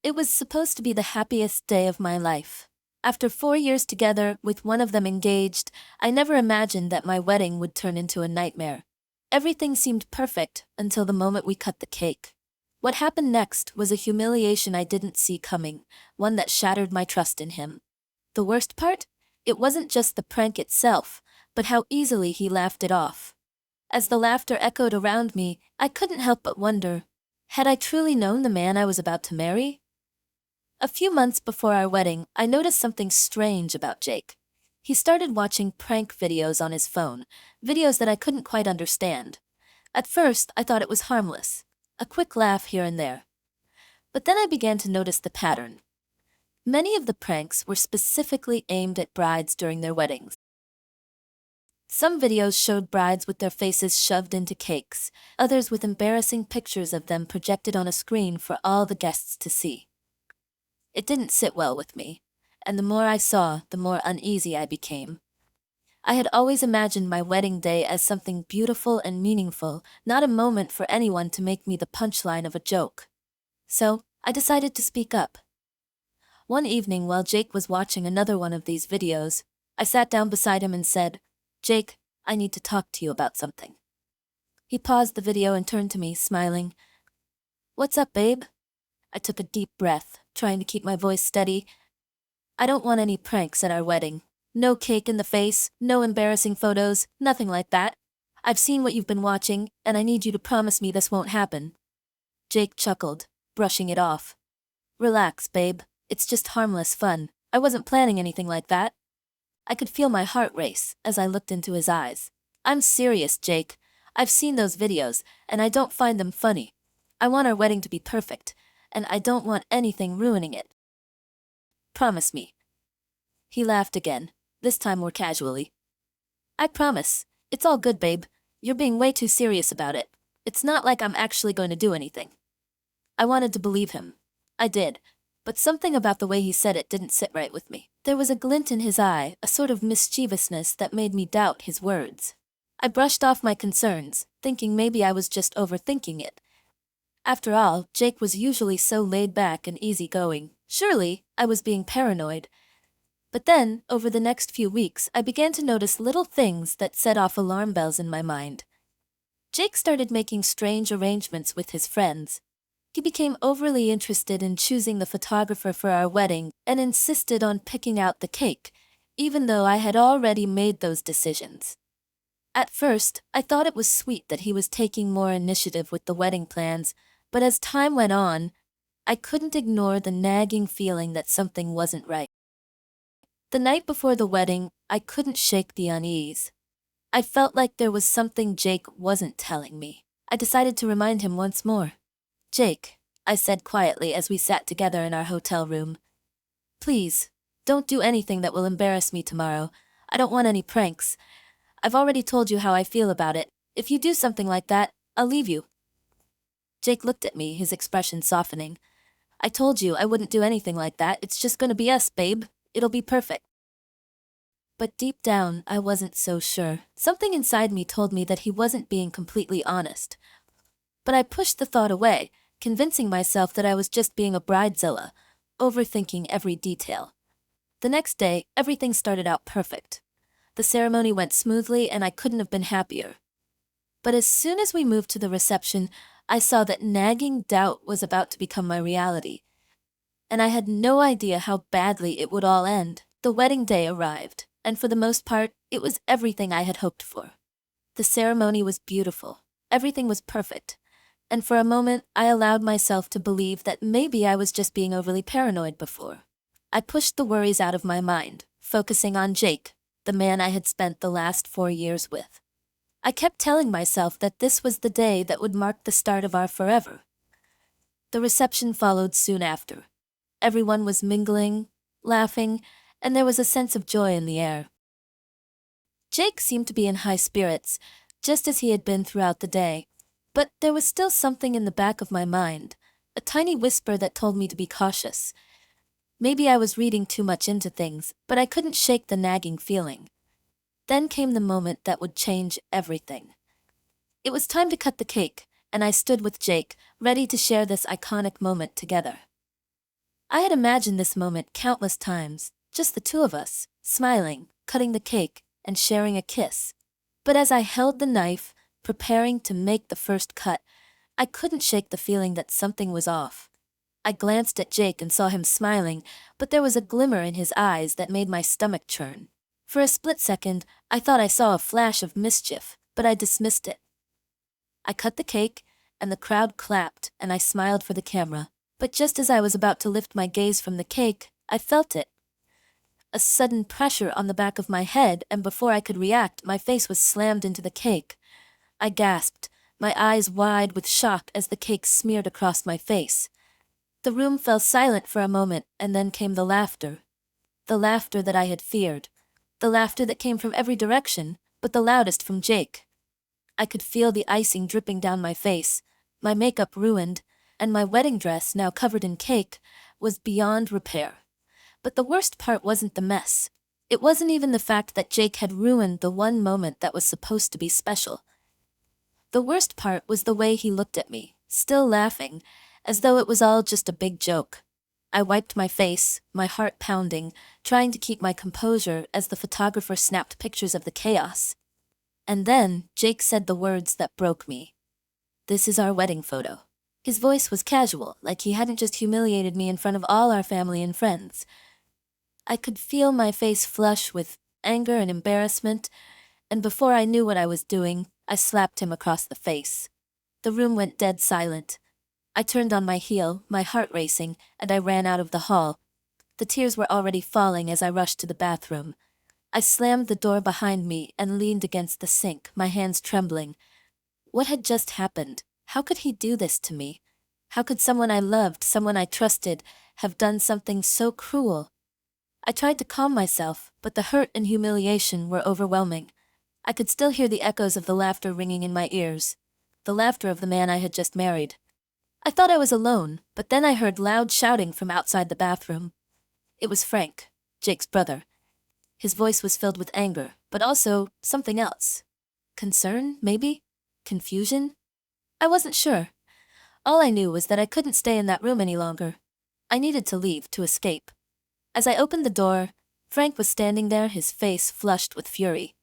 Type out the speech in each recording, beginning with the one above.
It was supposed to be the happiest day of my life. After 4 years together, with one of them engaged, I never imagined that my wedding would turn into a nightmare. Everything seemed perfect until the moment we cut the cake. What happened next was a humiliation I didn't see coming, one that shattered my trust in him. The worst part? It wasn't just the prank itself, but how easily he laughed it off. As the laughter echoed around me, I couldn't help but wonder, had I truly known the man I was about to marry? A few months before our wedding, I noticed something strange about Jake. He started watching prank videos on his phone, videos that I couldn't quite understand. At first, I thought it was harmless, a quick laugh here and there. But then I began to notice the pattern. Many of the pranks were specifically aimed at brides during their weddings. Some videos showed brides with their faces shoved into cakes, others with embarrassing pictures of them projected on a screen for all the guests to see. It didn't sit well with me, and the more I saw, the more uneasy I became. I had always imagined my wedding day as something beautiful and meaningful, not a moment for anyone to make me the punchline of a joke. So, I decided to speak up. One evening while Jake was watching another one of these videos, I sat down beside him and said, "Jake, I need to talk to you about something." He paused the video and turned to me, smiling. "What's up, babe?" I took a deep breath, trying to keep my voice steady. "I don't want any pranks at our wedding. No cake in the face, no embarrassing photos, nothing like that. I've seen what you've been watching, and I need you to promise me this won't happen." Jake chuckled, brushing it off. "Relax, babe. It's just harmless fun. I wasn't planning anything like that." I could feel my heart race as I looked into his eyes. "I'm serious, Jake. I've seen those videos, and I don't find them funny. I want our wedding to be perfect, and I don't want anything ruining it. Promise me." He laughed again, this time more casually. "I promise. It's all good, babe. You're being way too serious about it. It's not like I'm actually going to do anything." I wanted to believe him. I did, but something about the way he said it didn't sit right with me. There was a glint in his eye, a sort of mischievousness that made me doubt his words. I brushed off my concerns, thinking maybe I was just overthinking it. After all, Jake was usually so laid back and easygoing. Surely, I was being paranoid. But then, over the next few weeks, I began to notice little things that set off alarm bells in my mind. Jake started making strange arrangements with his friends. He became overly interested in choosing the photographer for our wedding and insisted on picking out the cake, even though I had already made those decisions. At first, I thought it was sweet that he was taking more initiative with the wedding plans, but as time went on, I couldn't ignore the nagging feeling that something wasn't right. The night before the wedding, I couldn't shake the unease. I felt like there was something Jake wasn't telling me. I decided to remind him once more. "Jake," I said quietly as we sat together in our hotel room, "please, don't do anything that will embarrass me tomorrow. I don't want any pranks. I've already told you how I feel about it. If you do something like that, I'll leave you." Jake looked at me, his expression softening. "I told you I wouldn't do anything like that. It's just gonna be us, babe. It'll be perfect." But deep down, I wasn't so sure. Something inside me told me that he wasn't being completely honest. But I pushed the thought away, convincing myself that I was just being a bridezilla, overthinking every detail. The next day, everything started out perfect. The ceremony went smoothly and I couldn't have been happier. But as soon as we moved to the reception, I saw that nagging doubt was about to become my reality. And I had no idea how badly it would all end. The wedding day arrived, and for the most part, it was everything I had hoped for. The ceremony was beautiful. Everything was perfect. And for a moment, I allowed myself to believe that maybe I was just being overly paranoid before. I pushed the worries out of my mind, focusing on Jake, the man I had spent the last 4 years with. I kept telling myself that this was the day that would mark the start of our forever. The reception followed soon after. Everyone was mingling, laughing, and there was a sense of joy in the air. Jake seemed to be in high spirits, just as he had been throughout the day. But there was still something in the back of my mind, a tiny whisper that told me to be cautious. Maybe I was reading too much into things, but I couldn't shake the nagging feeling. Then came the moment that would change everything. It was time to cut the cake, and I stood with Jake, ready to share this iconic moment together. I had imagined this moment countless times, just the two of us, smiling, cutting the cake, and sharing a kiss. But as I held the knife, preparing to make the first cut, I couldn't shake the feeling that something was off. I glanced at Jake and saw him smiling, but there was a glimmer in his eyes that made my stomach churn. For a split second, I thought I saw a flash of mischief, but I dismissed it. I cut the cake, and the crowd clapped, and I smiled for the camera. But just as I was about to lift my gaze from the cake, I felt it. A sudden pressure on the back of my head, and before I could react, my face was slammed into the cake. I gasped, my eyes wide with shock as the cake smeared across my face. The room fell silent for a moment, and then came the laughter. The laughter that I had feared. The laughter that came from every direction, but the loudest from Jake. I could feel the icing dripping down my face, my makeup ruined, and my wedding dress, now covered in cake, was beyond repair. But the worst part wasn't the mess. It wasn't even the fact that Jake had ruined the one moment that was supposed to be special. The worst part was the way he looked at me, still laughing, as though it was all just a big joke. I wiped my face, my heart pounding, trying to keep my composure as the photographer snapped pictures of the chaos. And then Jake said the words that broke me. "This is our wedding photo." His voice was casual, like he hadn't just humiliated me in front of all our family and friends. I could feel my face flush with anger and embarrassment, and before I knew what I was doing, I slapped him across the face. The room went dead silent. I turned on my heel, my heart racing, and I ran out of the hall. The tears were already falling as I rushed to the bathroom. I slammed the door behind me and leaned against the sink, my hands trembling. What had just happened? How could he do this to me? How could someone I loved, someone I trusted, have done something so cruel? I tried to calm myself, but the hurt and humiliation were overwhelming. I could still hear the echoes of the laughter ringing in my ears. The laughter of the man I had just married. I thought I was alone, but then I heard loud shouting from outside the bathroom. It was Frank, Jake's brother. His voice was filled with anger, but also something else. Concern, maybe? Confusion? I wasn't sure. All I knew was that I couldn't stay in that room any longer. I needed to leave, to escape. As I opened the door, Frank was standing there, his face flushed with fury.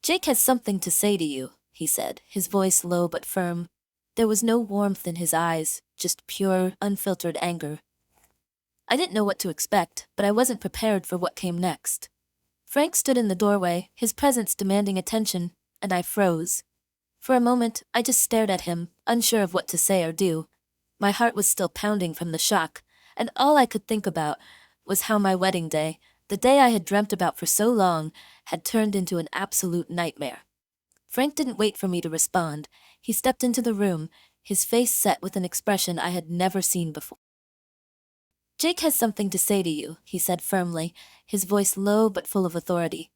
"Jake has something to say to you," he said, his voice low but firm. There was no warmth in his eyes, just pure, unfiltered anger. I didn't know what to expect, but I wasn't prepared for what came next. Frank stood in the doorway, his presence demanding attention, and I froze. For a moment, I just stared at him, unsure of what to say or do. My heart was still pounding from the shock, and all I could think about was how my wedding day, the day I had dreamt about for so long, had turned into an absolute nightmare. Frank didn't wait for me to respond. He stepped into the room, his face set with an expression I had never seen before. "Jake has something to say to you," he said firmly, his voice low but full of authority.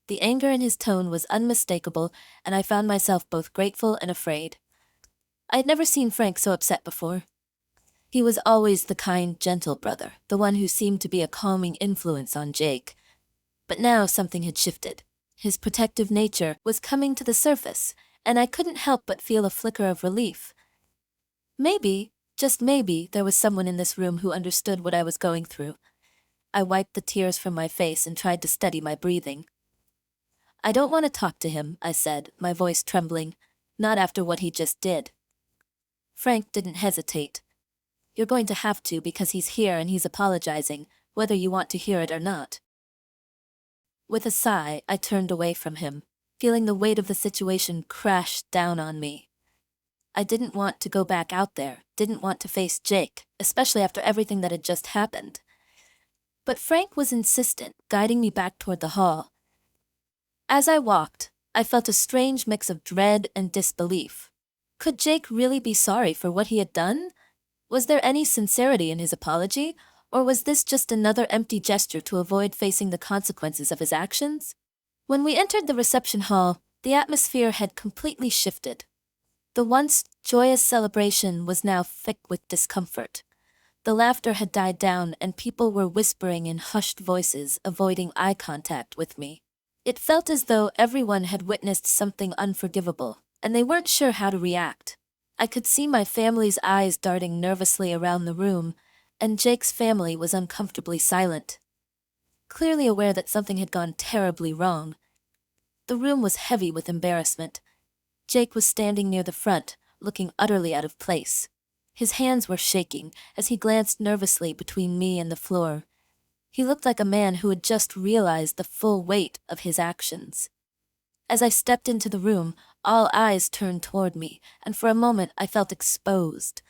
The anger in his tone was unmistakable, and I found myself both grateful and afraid. I had never seen Frank so upset before. He was always the kind, gentle brother, the one who seemed to be a calming influence on Jake. But now something had shifted. His protective nature was coming to the surface, and I couldn't help but feel a flicker of relief. Maybe, just maybe, there was someone in this room who understood what I was going through. I wiped the tears from my face and tried to steady my breathing. "I don't want to talk to him," I said, my voice trembling. "Not after what he just did." Frank didn't hesitate. "You're going to have to because he's here and he's apologizing, whether you want to hear it or not." With a sigh, I turned away from him, feeling the weight of the situation crash down on me. I didn't want to go back out there, didn't want to face Jake, especially after everything that had just happened. But Frank was insistent, guiding me back toward the hall. As I walked, I felt a strange mix of dread and disbelief. Could Jake really be sorry for what he had done? Was there any sincerity in his apology? Or was this just another empty gesture to avoid facing the consequences of his actions? When we entered the reception hall, the atmosphere had completely shifted. The once joyous celebration was now thick with discomfort. The laughter had died down and people were whispering in hushed voices, avoiding eye contact with me. It felt as though everyone had witnessed something unforgivable, and they weren't sure how to react. I could see my family's eyes darting nervously around the room, and Jake's family was uncomfortably silent, clearly aware that something had gone terribly wrong. The room was heavy with embarrassment. Jake was standing near the front, looking utterly out of place. His hands were shaking as he glanced nervously between me and the floor. He looked like a man who had just realized the full weight of his actions. As I stepped into the room, all eyes turned toward me, and for a moment I felt exposed,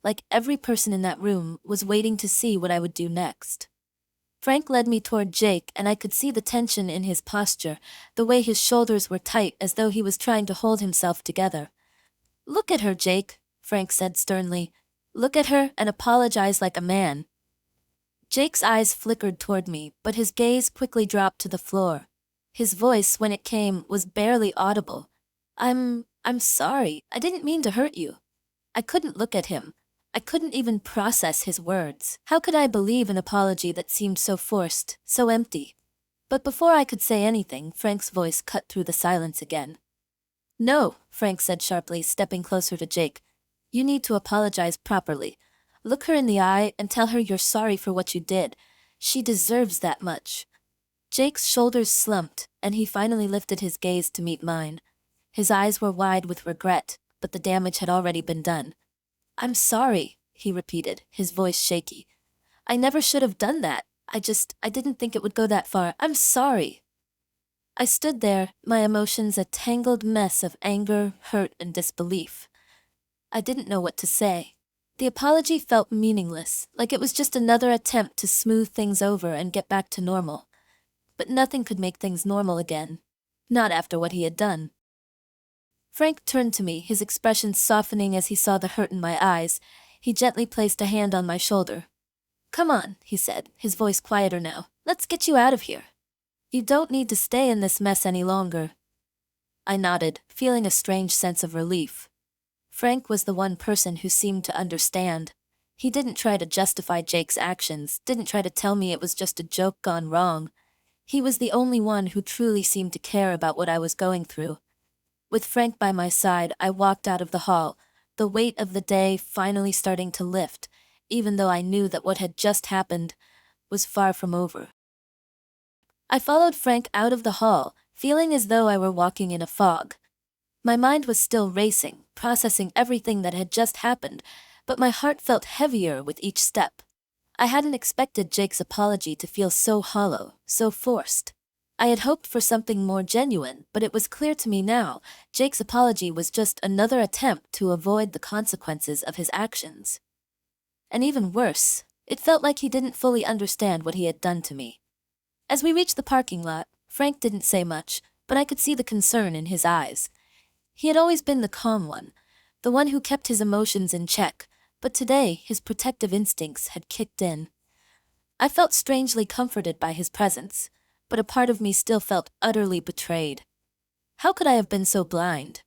like every person in that room was waiting to see what I would do next. Frank led me toward Jake, and I could see the tension in his posture, the way his shoulders were tight as though he was trying to hold himself together. "Look at her, Jake," Frank said sternly. "Look at her and apologize like a man." Jake's eyes flickered toward me, but his gaze quickly dropped to the floor. His voice, when it came, was barely audible. I'm sorry. I didn't mean to hurt you." I couldn't look at him. I couldn't even process his words. How could I believe an apology that seemed so forced, so empty? But before I could say anything, Frank's voice cut through the silence again. "No," Frank said sharply, stepping closer to Jake. "You need to apologize properly. Look her in the eye and tell her you're sorry for what you did. She deserves that much." Jake's shoulders slumped, and he finally lifted his gaze to meet mine. His eyes were wide with regret, but the damage had already been done. "I'm sorry," he repeated, his voice shaky. "I never should have done that. I didn't think it would go that far. I'm sorry." I stood there, my emotions a tangled mess of anger, hurt, and disbelief. I didn't know what to say. The apology felt meaningless, like it was just another attempt to smooth things over and get back to normal. But nothing could make things normal again. Not after what he had done. Frank turned to me, his expression softening as he saw the hurt in my eyes. He gently placed a hand on my shoulder. "Come on," he said, his voice quieter now. "Let's get you out of here. You don't need to stay in this mess any longer." I nodded, feeling a strange sense of relief. Frank was the one person who seemed to understand. He didn't try to justify Jake's actions, didn't try to tell me it was just a joke gone wrong. He was the only one who truly seemed to care about what I was going through. With Frank by my side, I walked out of the hall, the weight of the day finally starting to lift, even though I knew that what had just happened was far from over. I followed Frank out of the hall, feeling as though I were walking in a fog. My mind was still racing, processing everything that had just happened, but my heart felt heavier with each step. I hadn't expected Jake's apology to feel so hollow, so forced. I had hoped for something more genuine, but it was clear to me now, Jake's apology was just another attempt to avoid the consequences of his actions. And even worse, it felt like he didn't fully understand what he had done to me. As we reached the parking lot, Frank didn't say much, but I could see the concern in his eyes. He had always been the calm one, the one who kept his emotions in check, but today his protective instincts had kicked in. I felt strangely comforted by his presence, but a part of me still felt utterly betrayed. How could I have been so blind?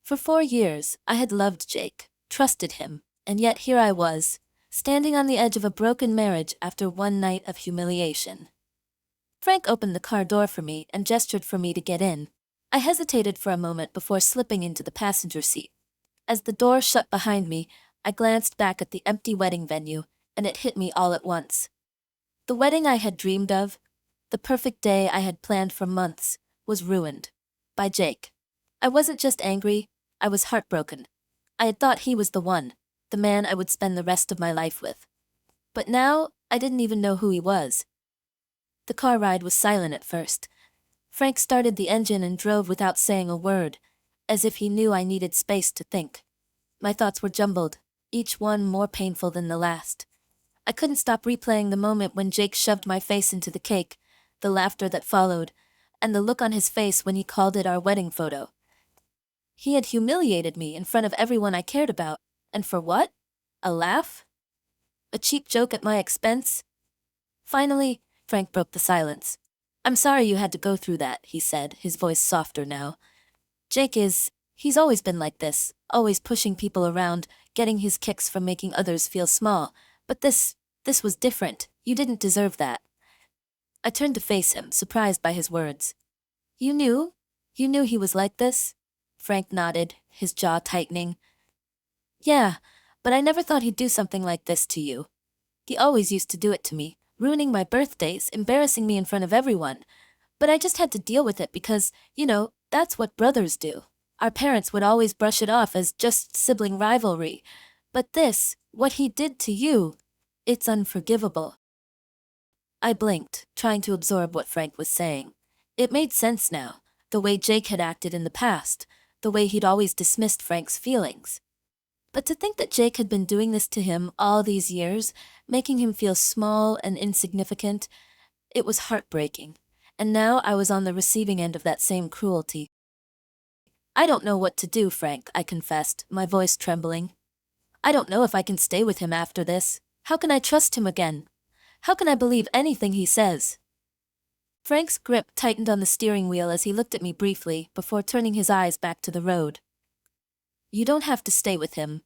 For 4 years, I had loved Jake, trusted him, and yet here I was, standing on the edge of a broken marriage after one night of humiliation. Frank opened the car door for me and gestured for me to get in. I hesitated for a moment before slipping into the passenger seat. As the door shut behind me, I glanced back at the empty wedding venue, and it hit me all at once. The wedding I had dreamed of, the perfect day I had planned for months, was ruined. By Jake. I wasn't just angry, I was heartbroken. I had thought he was the one, the man I would spend the rest of my life with. But now, I didn't even know who he was. The car ride was silent at first. Frank started the engine and drove without saying a word, as if he knew I needed space to think. My thoughts were jumbled, each one more painful than the last. I couldn't stop replaying the moment when Jake shoved my face into the cake, the laughter that followed, and the look on his face when he called it our wedding photo. He had humiliated me in front of everyone I cared about, and for what? A laugh? A cheap joke at my expense? Finally, Frank broke the silence. "I'm sorry you had to go through that," he said, his voice softer now. He's always been like this, always pushing people around, getting his kicks from making others feel small. But this was different. You didn't deserve that." I turned to face him, surprised by his words. You knew? You knew he was like this?" Frank nodded, his jaw tightening. "Yeah, but I never thought he'd do something like this to you." He always used to do it to me, ruining my birthdays, embarrassing me in front of everyone. But I just had to deal with it because, that's what brothers do. Our parents would always brush it off as just sibling rivalry. But this, what he did to you, it's unforgivable. I blinked, trying to absorb what Frank was saying. It made sense now, the way Jake had acted in the past, the way he'd always dismissed Frank's feelings. But to think that Jake had been doing this to him all these years, making him feel small and insignificant, it was heartbreaking. And now I was on the receiving end of that same cruelty. I don't know what to do, Frank, I confessed, my voice trembling. I don't know if I can stay with him after this. How can I trust him again? How can I believe anything he says? Frank's grip tightened on the steering wheel as he looked at me briefly before turning his eyes back to the road. You don't have to stay with him.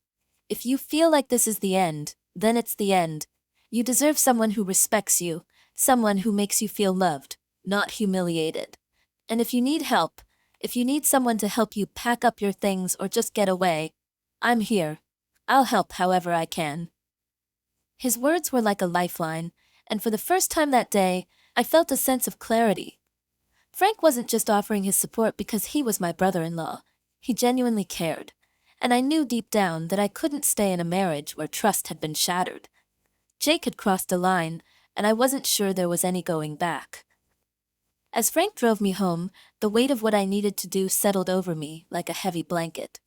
If you feel like this is the end, then it's the end. You deserve someone who respects you, someone who makes you feel loved, not humiliated. And if you need help, if you need someone to help you pack up your things or just get away, I'm here. I'll help however I can. His words were like a lifeline, and for the first time that day, I felt a sense of clarity. Frank wasn't just offering his support because he was my brother-in-law. He genuinely cared. And I knew deep down that I couldn't stay in a marriage where trust had been shattered. Jake had crossed a line, and I wasn't sure there was any going back. As Frank drove me home, the weight of what I needed to do settled over me like a heavy blanket.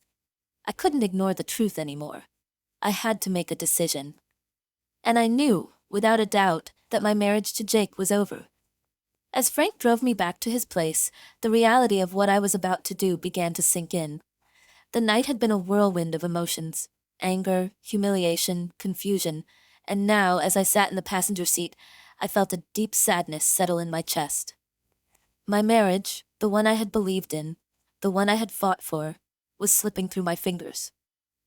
I couldn't ignore the truth anymore. I had to make a decision. And I knew, without a doubt, that my marriage to Jake was over. As Frank drove me back to his place, the reality of what I was about to do began to sink in. The night had been a whirlwind of emotions: anger, humiliation, confusion, and now, as I sat in the passenger seat, I felt a deep sadness settle in my chest. My marriage, the one I had believed in, the one I had fought for, was slipping through my fingers.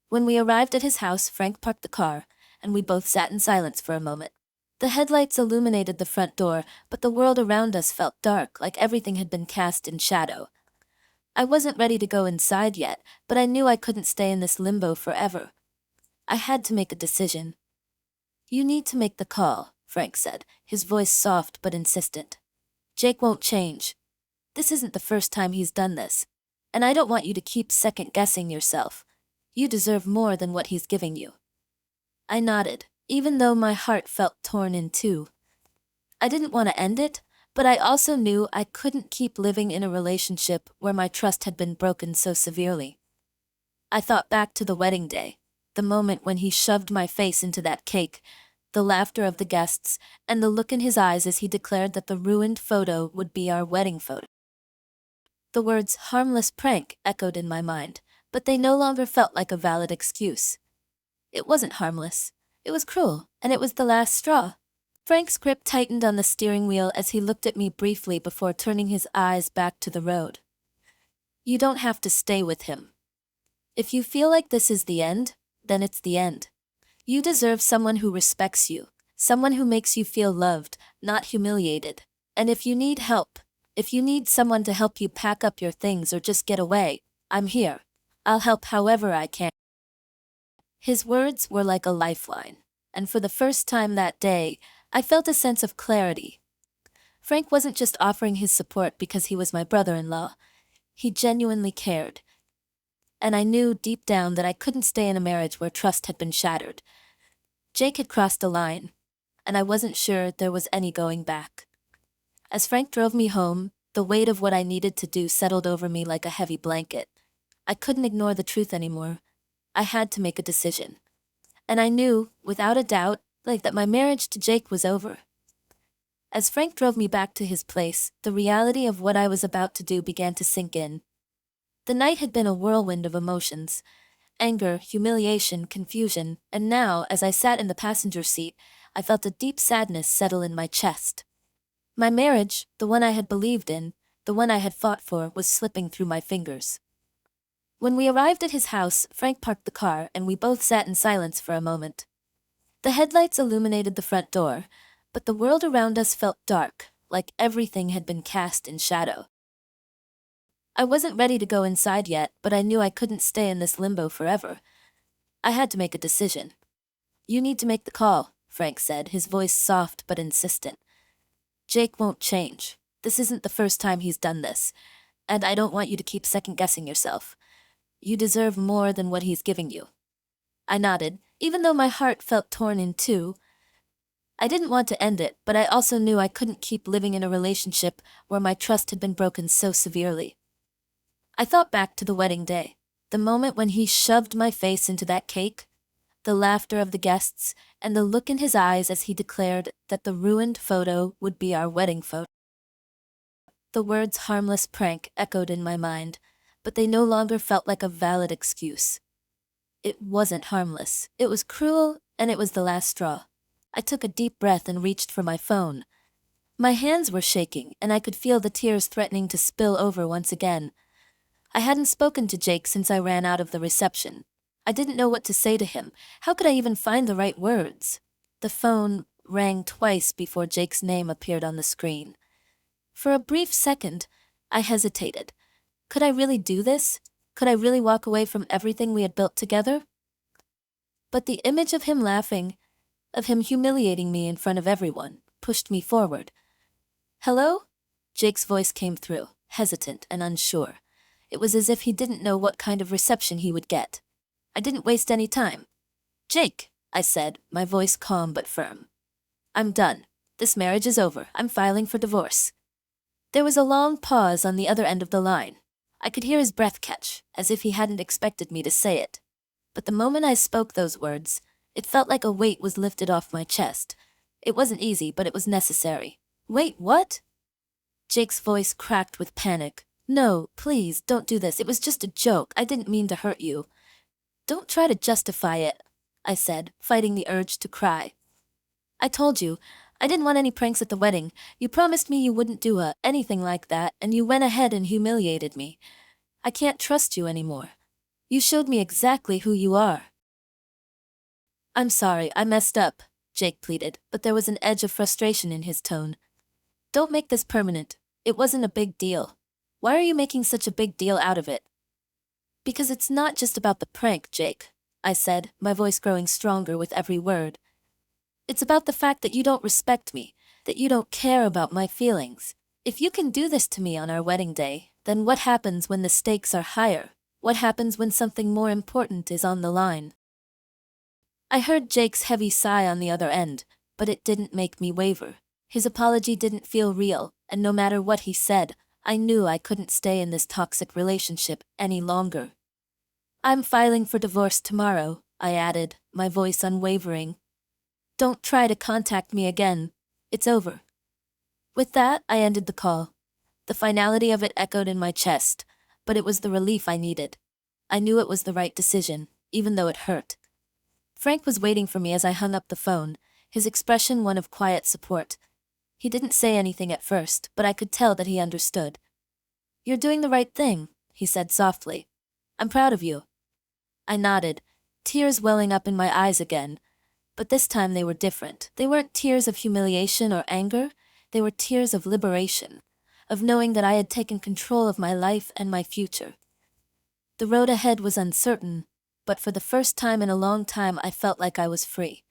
When we arrived at his house, Frank parked the car, and we both sat in silence for a moment. The headlights illuminated the front door, but the world around us felt dark, like everything had been cast in shadow. I wasn't ready to go inside yet, but I knew I couldn't stay in this limbo forever. I had to make a decision. You need to make the call, Frank said, his voice soft but insistent. Jake won't change. This isn't the first time he's done this. And I don't want you to keep second-guessing yourself. You deserve more than what he's giving you. I nodded, even though my heart felt torn in two. I didn't want to end it, but I also knew I couldn't keep living in a relationship where my trust had been broken so severely. I thought back to the wedding day, the moment when he shoved my face into that cake, the laughter of the guests, and the look in his eyes as he declared that the ruined photo would be our wedding photo. The words "harmless prank" echoed in my mind, but they no longer felt like a valid excuse. It wasn't harmless. It was cruel, and it was the last straw. Frank's grip tightened on the steering wheel as he looked at me briefly before turning his eyes back to the road. You don't have to stay with him. If you feel like this is the end, then it's the end. You deserve someone who respects you, someone who makes you feel loved, not humiliated. And if you need help, if you need someone to help you pack up your things or just get away, I'm here. I'll help however I can. His words were like a lifeline, and for the first time that day, I felt a sense of clarity. Frank wasn't just offering his support because he was my brother-in-law. He genuinely cared. And I knew deep down that I couldn't stay in a marriage where trust had been shattered. Jake had crossed a line, and I wasn't sure there was any going back. As Frank drove me home, the weight of what I needed to do settled over me like a heavy blanket. I couldn't ignore the truth anymore. I had to make a decision. And I knew, without a doubt, that my marriage to Jake was over. As Frank drove me back to his place, the reality of what I was about to do began to sink in. The night had been a whirlwind of emotions: anger, humiliation, confusion, and now, as I sat in the passenger seat, I felt a deep sadness settle in my chest. My marriage, the one I had believed in, the one I had fought for, was slipping through my fingers. When we arrived at his house, Frank parked the car, and we both sat in silence for a moment. The headlights illuminated the front door, but the world around us felt dark, like everything had been cast in shadow. I wasn't ready to go inside yet, but I knew I couldn't stay in this limbo forever. I had to make a decision. You need to make the call, Frank said, his voice soft but insistent. Jake won't change. This isn't the first time he's done this, and I don't want you to keep second-guessing yourself. You deserve more than what he's giving you. I nodded, even though my heart felt torn in two. I didn't want to end it, but I also knew I couldn't keep living in a relationship where my trust had been broken so severely. I thought back to the wedding day, the moment when he shoved my face into that cake, the laughter of the guests, and the look in his eyes as he declared that the ruined photo would be our wedding photo. The words harmless prank echoed in my mind, but they no longer felt like a valid excuse. It wasn't harmless. It was cruel, and it was the last straw. I took a deep breath and reached for my phone. My hands were shaking, and I could feel the tears threatening to spill over once again. I hadn't spoken to Jake since I ran out of the reception. I didn't know what to say to him. How could I even find the right words? The phone rang twice before Jake's name appeared on the screen. For a brief second, I hesitated. Could I really do this? Could I really walk away from everything we had built together? But the image of him laughing, of him humiliating me in front of everyone, pushed me forward. "Hello?" Jake's voice came through, hesitant and unsure. It was as if he didn't know what kind of reception he would get. I didn't waste any time. "Jake," I said, my voice calm but firm. "I'm done. This marriage is over. I'm filing for divorce." There was a long pause on the other end of the line. I could hear his breath catch, as if he hadn't expected me to say it. But the moment I spoke those words, it felt like a weight was lifted off my chest. It wasn't easy, but it was necessary. "Wait, what?" Jake's voice cracked with panic. "No, please, don't do this. It was just a joke. I didn't mean to hurt you." "Don't try to justify it," I said, fighting the urge to cry. "I told you, I didn't want any pranks at the wedding. You promised me you wouldn't do anything like that, and you went ahead and humiliated me. I can't trust you anymore. You showed me exactly who you are." "I'm sorry, I messed up," Jake pleaded, but there was an edge of frustration in his tone. "Don't make this permanent. It wasn't a big deal. Why are you making such a big deal out of it?" "Because it's not just about the prank, Jake," I said, my voice growing stronger with every word. "It's about the fact that you don't respect me, that you don't care about my feelings. If you can do this to me on our wedding day, then what happens when the stakes are higher? What happens when something more important is on the line?" I heard Jake's heavy sigh on the other end, but it didn't make me waver. His apology didn't feel real, and no matter what he said, I knew I couldn't stay in this toxic relationship any longer. "I'm filing for divorce tomorrow," I added, my voice unwavering. "Don't try to contact me again. It's over." With that, I ended the call. The finality of it echoed in my chest, but it was the relief I needed. I knew it was the right decision, even though it hurt. Frank was waiting for me as I hung up the phone, his expression one of quiet support. He didn't say anything at first, but I could tell that he understood. "You're doing the right thing," he said softly. "I'm proud of you." I nodded, tears welling up in my eyes again. But this time they were different. They weren't tears of humiliation or anger. They were tears of liberation, of knowing that I had taken control of my life and my future. The road ahead was uncertain, but for the first time in a long time I felt like I was free.